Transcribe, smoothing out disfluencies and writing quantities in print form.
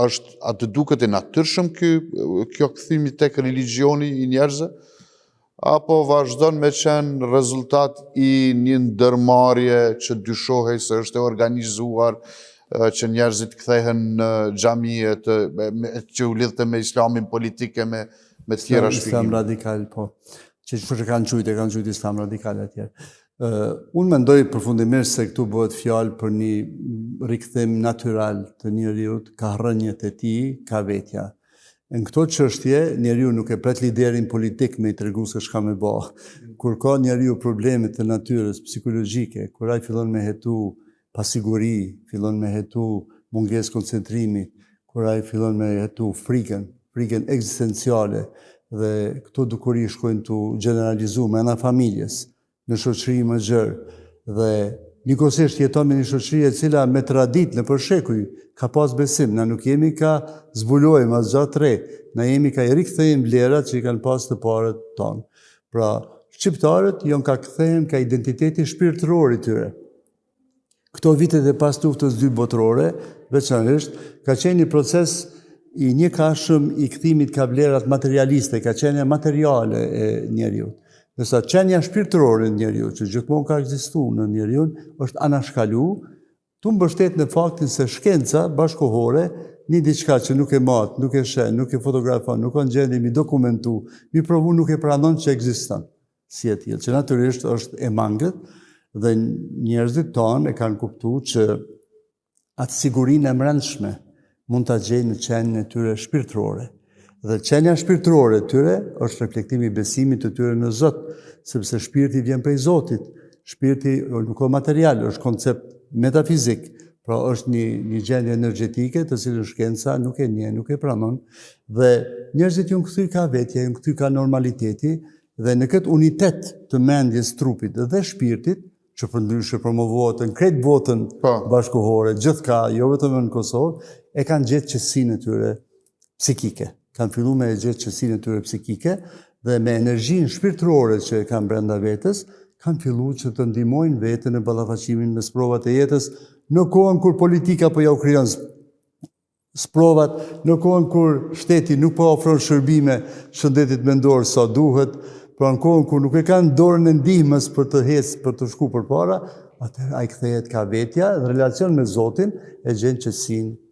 a të duket e natyrshëm kjo kthimi tek religioni i njerëzve, apo vazhdon me qenë rezultat i një ndërmarrje që dyshohej se është e organizuar, që njerëzit kthehen në xhamiet, që u lidhte me islamin politike, me tjera shpjegime. Islam radikal, po. Që kanë qujtë islam radikal atje. Unë mendoj përfundimisht se këtu bëhet fjalë për një rikthim natyral të njeriut, ka rrënjët e tij, ka vetja. Në këto çështje, njeriu nuk e pret liderin politik me i tregu se çka me bë. Kur ka njeriu probleme të natyrës psikologjike, kur ai fillon me hetu pasiguri, fillon me hetu mungesë koncentrimi, kur ai fillon me hetu frikën ekzistenciale, dhe këto dukuri shkojnë të generalizu me ana familjes, në shoqëri më gjerë, dhe njëkohësisht jeton me një shoqëri e cila me tradit në përshekuj ka pas besim, na nuk jemi ka zbulojmë as gjatë re, na jemi ka i rikthejmë vlerat që i kanë pas të parët tonë. Pra, shqiptarët jonë ka kthejmë ka identiteti shpirtëror i tyre. Këto vitet e pas luftës dy botërore, veçanërisht, ka qenë një proces i një kashëm i kthimit ka vlerat materialiste, ka qenja materiale e njeriut. Nësa qenja shpirtërore në njeriut, që gjithmonë ka ekzistu në njeriut, është anashkalu, tu mbështet në faktin se shkenca bashkohore, një diçka që nuk e matë, nuk e shen, nuk e fotografon, nuk kanë gjendje mi dokumentu, mi provu nuk e pranon që ekziston. Si e tillë, që natyrisht është e mangët, dhe njerëzit tonë e kanë kuptu që atë sigurinë e mbrëmshme mund të gjejnë në qenjën e tyre shpirtërore. Dhe qenja shpirtërore e tyre është reflektimi i besimit të tyre në Zot, sepse shpirti vjen prej Zotit. Shpirti nuk është material, është koncept metafizik, pra është një gjendje energjetike të cilën shkenca nuk e njeh, nuk e pranon, dhe njerëzit janë kthy ka vetja, janë kthy ka normaliteti, dhe në këtë unitet të mendjes, trupit dhe shpirtit, që përndryshe promovohet në krejt botën bashkohore, gjithka, jo vetëm në Kosovë, e kanë gjetë qetësinë e tyre psikike. Kanë fillu me gjetë qetësinë e tyre psikike dhe me energjinë shpirtërore që e kanë brenda vetës, kanë fillu që të ndihmojnë veten në ballafaqimin me sprovat e jetës, në kohën kur politika po ja u krijon sprovat, në kohën kur shteti nuk po ofron shërbime shëndetit mendor sa duhet, pra në kohën kur nuk e kanë dorën e ndihmës për të ecë, për të shku përpara, atëherë ai kthehet ka vetja dhe relacion me Zotin e gjen qetësinë